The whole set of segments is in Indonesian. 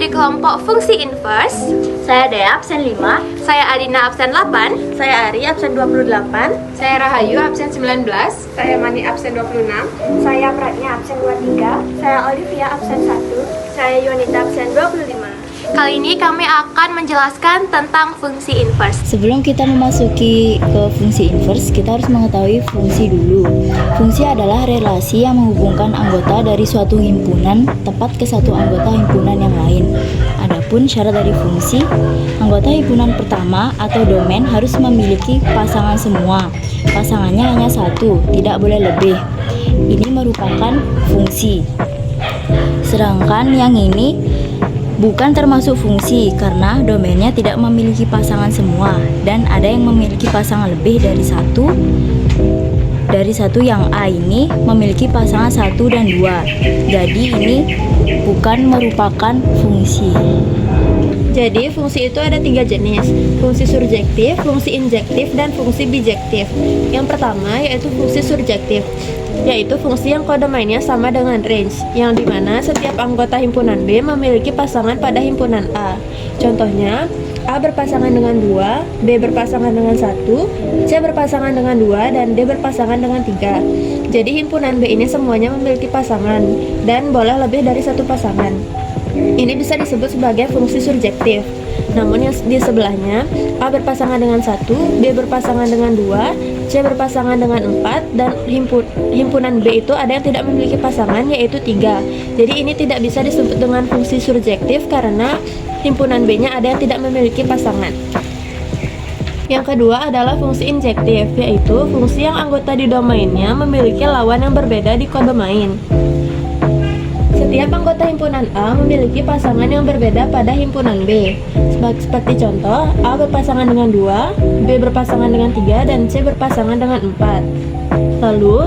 di kelompok fungsi inverse. Saya Dea, absen 5. Saya Adina, absen 8. Saya Ari, absen 28. Saya Rahayu, absen 19. Saya Mani, absen 26. Saya Pratnya, absen 23. Saya Olivia, absen 1. Saya Yunita, absen 25. Kali ini kami akan menjelaskan tentang fungsi inverse. Sebelum kita memasuki ke fungsi inverse, kita harus mengetahui fungsi dulu. Fungsi adalah relasi yang menghubungkan anggota dari suatu himpunan tepat ke satu anggota himpunan yang lain. Adapun syarat dari fungsi, anggota himpunan pertama atau domain harus memiliki pasangan semua. Pasangannya hanya satu, tidak boleh lebih. Ini merupakan fungsi. Sedangkan yang ini bukan termasuk fungsi karena domainnya tidak memiliki pasangan semua dan ada yang memiliki pasangan lebih dari satu. Dari satu yang A ini memiliki pasangan 1 dan 2. Jadi ini bukan merupakan fungsi. Jadi fungsi itu ada 3 jenis, fungsi surjektif, fungsi injektif, dan fungsi bijektif. Yang pertama yaitu fungsi surjektif, yaitu fungsi yang kodomainnya sama dengan range, yang dimana setiap anggota himpunan B memiliki pasangan pada himpunan A. Contohnya, A berpasangan dengan 2, B berpasangan dengan 1, C berpasangan dengan 2, dan D berpasangan dengan 3. Jadi himpunan B ini semuanya memiliki pasangan, dan boleh lebih dari satu pasangan. Ini bisa disebut sebagai fungsi surjektif. Namun yang di sebelahnya, A berpasangan dengan 1, B berpasangan dengan 2, C berpasangan dengan 4, dan himpunan B itu ada yang tidak memiliki pasangan, yaitu 3. Jadi ini tidak bisa disebut dengan fungsi surjektif karena himpunan B-nya ada yang tidak memiliki pasangan. Yang kedua adalah fungsi injektif, yaitu fungsi yang anggota di domainnya memiliki lawan yang berbeda di kodomain. Setiap anggota himpunan A memiliki pasangan yang berbeda pada himpunan B. Seperti contoh, A berpasangan dengan 2, B berpasangan dengan 3, dan C berpasangan dengan 4. Lalu,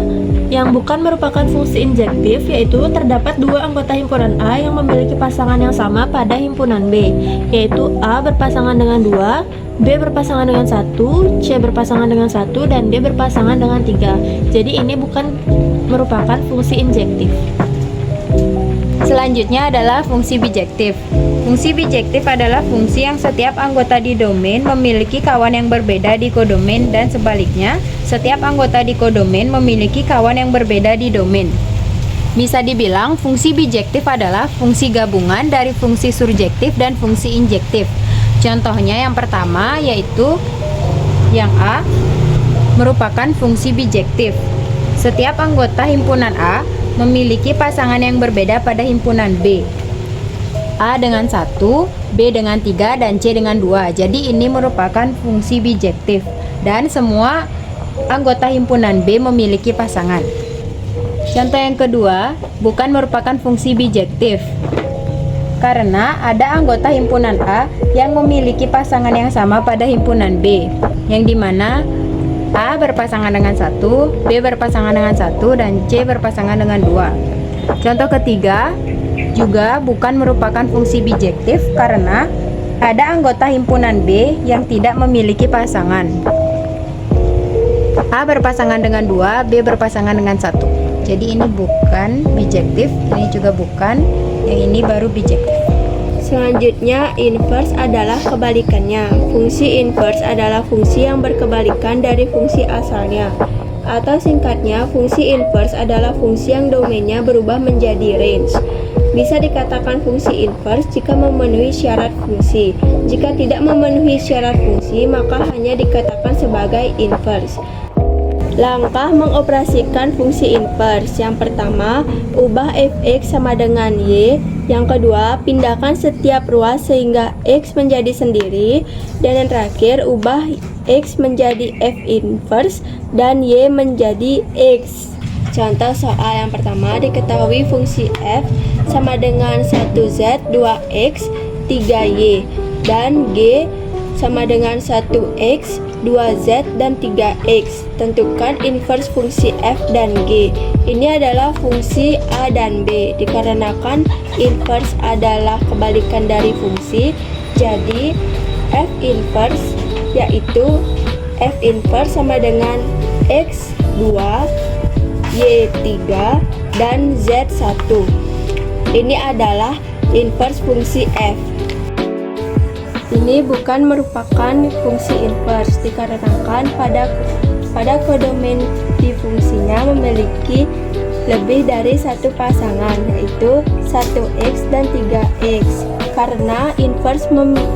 yang bukan merupakan fungsi injektif yaitu terdapat 2 anggota himpunan A yang memiliki pasangan yang sama pada himpunan B, yaitu A berpasangan dengan 2, B berpasangan dengan 1, C berpasangan dengan 1, dan D berpasangan dengan 3. Jadi ini bukan merupakan fungsi injektif. Selanjutnya adalah fungsi bijektif. Fungsi bijektif adalah fungsi yang setiap anggota di domain memiliki kawan yang berbeda di kodomain dan sebaliknya, setiap anggota di kodomain memiliki kawan yang berbeda di domain. Bisa dibilang fungsi bijektif adalah fungsi gabungan dari fungsi surjektif dan fungsi injektif. Contohnya yang pertama yaitu yang A merupakan fungsi bijektif. Setiap anggota himpunan A memiliki pasangan yang berbeda pada himpunan B. A dengan 1, B dengan 3, dan C dengan 2. Jadi ini merupakan fungsi bijektif dan semua anggota himpunan B memiliki pasangan. Contoh yang kedua, bukan merupakan fungsi bijektif karena ada anggota himpunan A yang memiliki pasangan yang sama pada himpunan B, yang dimana A berpasangan dengan 1, B berpasangan dengan 1, dan C berpasangan dengan 2. Contoh ketiga juga bukan merupakan fungsi bijektif karena ada anggota himpunan B yang tidak memiliki pasangan. A berpasangan dengan 2, B berpasangan dengan 1. Jadi ini bukan bijektif, ini juga bukan, yang ini baru bijektif. Selanjutnya, inverse adalah kebalikannya. Fungsi inverse adalah fungsi yang berkebalikan dari fungsi asalnya. Atau singkatnya, fungsi inverse adalah fungsi yang domainnya berubah menjadi range. Bisa dikatakan fungsi inverse jika memenuhi syarat fungsi. Jika tidak memenuhi syarat fungsi, maka hanya dikatakan sebagai inverse. Langkah mengoperasikan fungsi inverse. Yang pertama, ubah fx sama dengan y. Yang kedua, pindahkan setiap ruas sehingga x menjadi sendiri. Dan yang terakhir, ubah x menjadi f inverse dan y menjadi x. Contoh soal yang pertama, diketahui fungsi f sama dengan 1z, 2x, 3y, dan g sama dengan 1x, 2z, dan 3x. Tentukan inverse fungsi f dan g. Ini adalah fungsi a dan b. Dikarenakan inverse adalah kebalikan dari fungsi, jadi f inverse yaitu f inverse sama dengan x2, y3, dan z1. Ini adalah inverse fungsi f. Ini bukan merupakan fungsi inverse dikarenakan pada kodomain di fungsinya memiliki lebih dari satu pasangan, yaitu 1x dan 3x. Karena inverse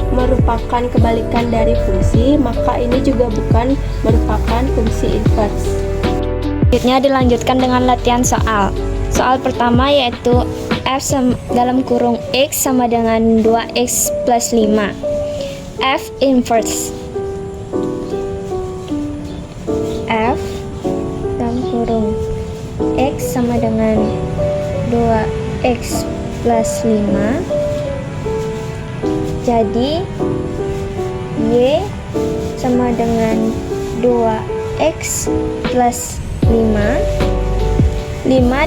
merupakan kebalikan dari fungsi, maka ini juga bukan merupakan fungsi inverse. Selanjutnya dilanjutkan dengan latihan soal. Soal pertama yaitu f dalam kurung x sama dengan 2x plus 5. F inverse. F dalam kurung x sama dengan 2x plus 5. Jadi y sama dengan 2x plus 5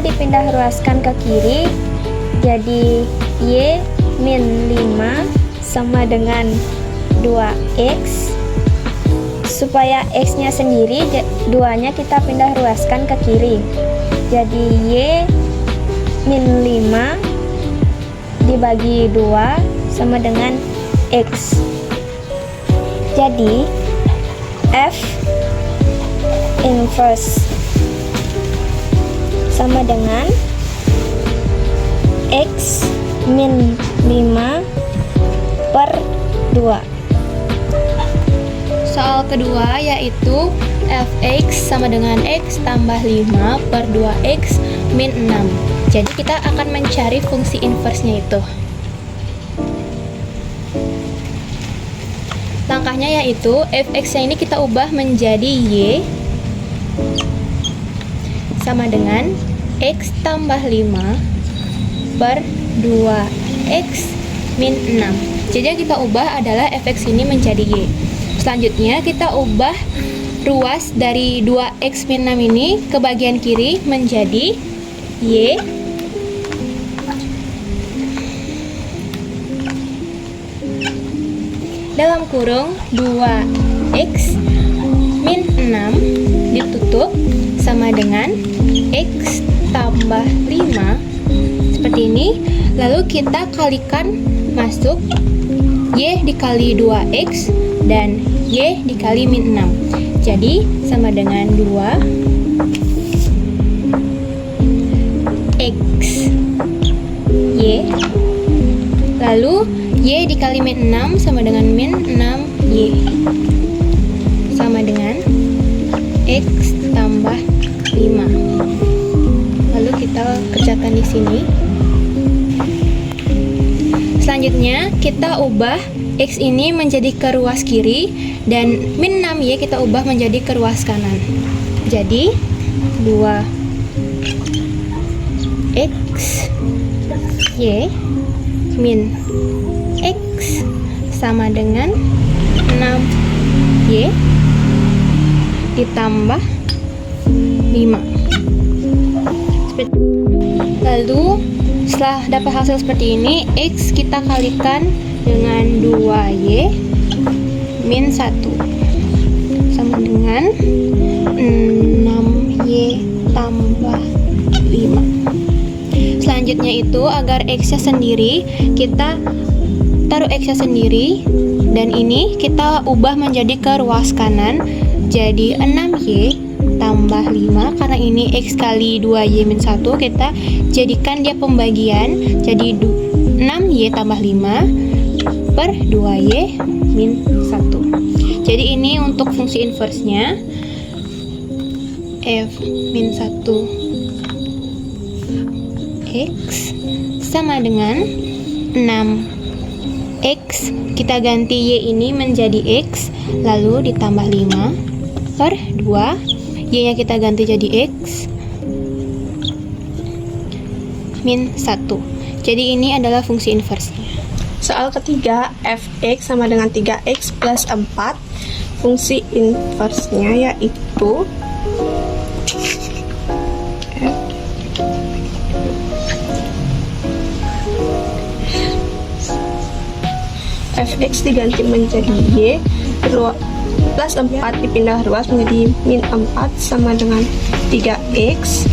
dipindah ruaskan ke kiri, jadi y min 5 sama dengan 2x. Supaya x nya sendiri, 2 nya kita pindah ruaskan ke kiri, jadi y min 5 dibagi 2 sama dengan x. Jadi f inverse sama dengan x min 5 per 2. Soal kedua yaitu fx sama dengan x tambah 5 per 2x min 6. Jadi kita akan mencari fungsi inverse-nya itu. Langkahnya yaitu fx-nya ini kita ubah menjadi y sama dengan x tambah 5 per 2x min 6. Jadi yang kita ubah adalah fx ini menjadi y. Selanjutnya kita ubah ruas dari 2x min 6 ini ke bagian kiri menjadi y dalam kurung 2x min 6 ditutup sama dengan x tambah 5 seperti ini. Lalu kita kalikan masuk y dikali 2x dan y dikali min 6. Jadi sama dengan 2x y. Lalu y dikali min 6 sama dengan min 6y sama dengan x tambah 5. Lalu kita kerjakan di sini. Selanjutnya kita ubah x ini menjadi ke ruas kiri dan min 6y kita ubah menjadi ke ruas kanan. Jadi 2x y min x sama dengan 6y ditambah 5. Lalu setelah dapat hasil seperti ini, x kita kalikan dengan 2y min 1 sama dengan 6y tambah 5. Selanjutnya itu agar x-nya sendiri, kita taruh x-nya sendiri dan ini kita ubah menjadi ke ruas kanan, jadi 6y tambah 5. Karena ini x kali 2y min 1, kita jadikan dia pembagian, jadi 6y tambah 5 per 2y min 1. Jadi ini untuk fungsi inverse-nya f min 1 x sama dengan 6x, kita ganti y ini menjadi x, lalu ditambah 5 per 2, y nya kita ganti jadi x min 1. Jadi ini adalah fungsi inverse-nya. Soal ketiga, fx sama dengan 3x plus 4. Fungsi inverse-nya yaitu fx diganti menjadi y, plus 4 dipindah ruas menjadi min 4 sama dengan 3x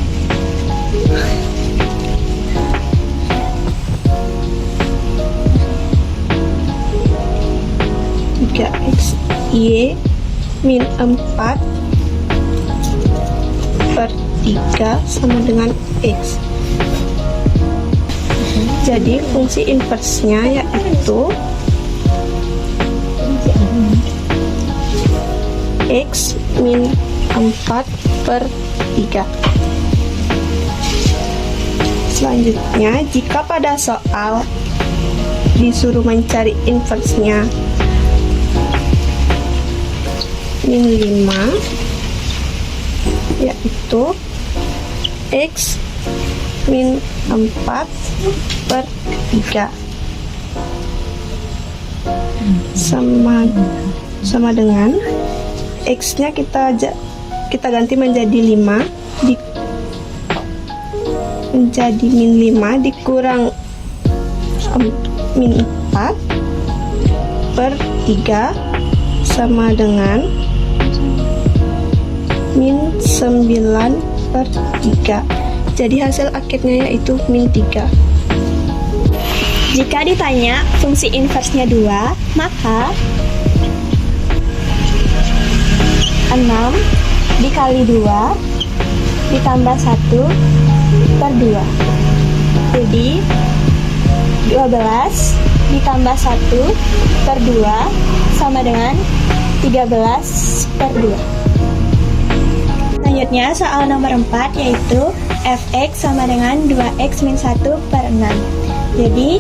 Y min 4 per 3 sama dengan X. Jadi fungsi inversnya yaitu X min 4 per 3. Selanjutnya, jika pada soal disuruh mencari inversnya min 5, yaitu X min 4 per 3 sama dengan X nya kita ganti menjadi 5 menjadi min 5 dikurang min 4 per 3 sama dengan min 9 per 3. Jadi hasil akhirnya yaitu min 3. Jika ditanya fungsi inversnya 2, maka 6 dikali 2 ditambah 1 per 2. Jadi 12 ditambah 1 per 2 sama dengan 13 per 2. Selanjutnya soal nomor 4 yaitu fx sama dengan 2x min 1 per 6. Jadi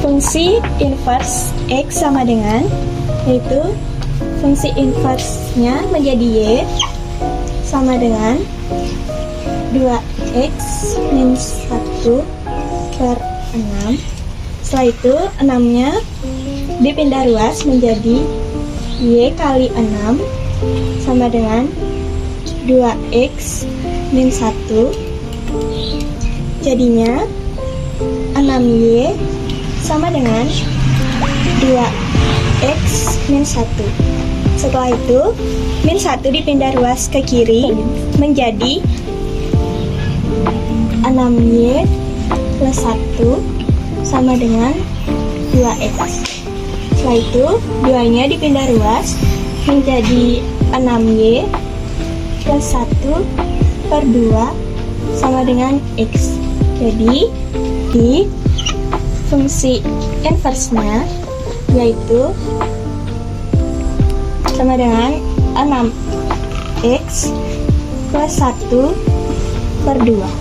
fungsi inverse x sama dengan, yaitu fungsi inverse-nya menjadi y sama dengan 2x min 1 per 6. Setelah itu 6-nya dipindah ruas menjadi y kali 6 sama dengan 2x min 1. Jadinya 6y sama dengan 2x min 1. Setelah itu min 1 dipindah ruas ke kiri menjadi 6y plus 1 sama dengan 2x. Setelah itu 2-nya dipindah ruas menjadi 6y plus 1 per 2 sama dengan x. Jadi di fungsi inversenya yaitu sama dengan 6x plus 1 per 2.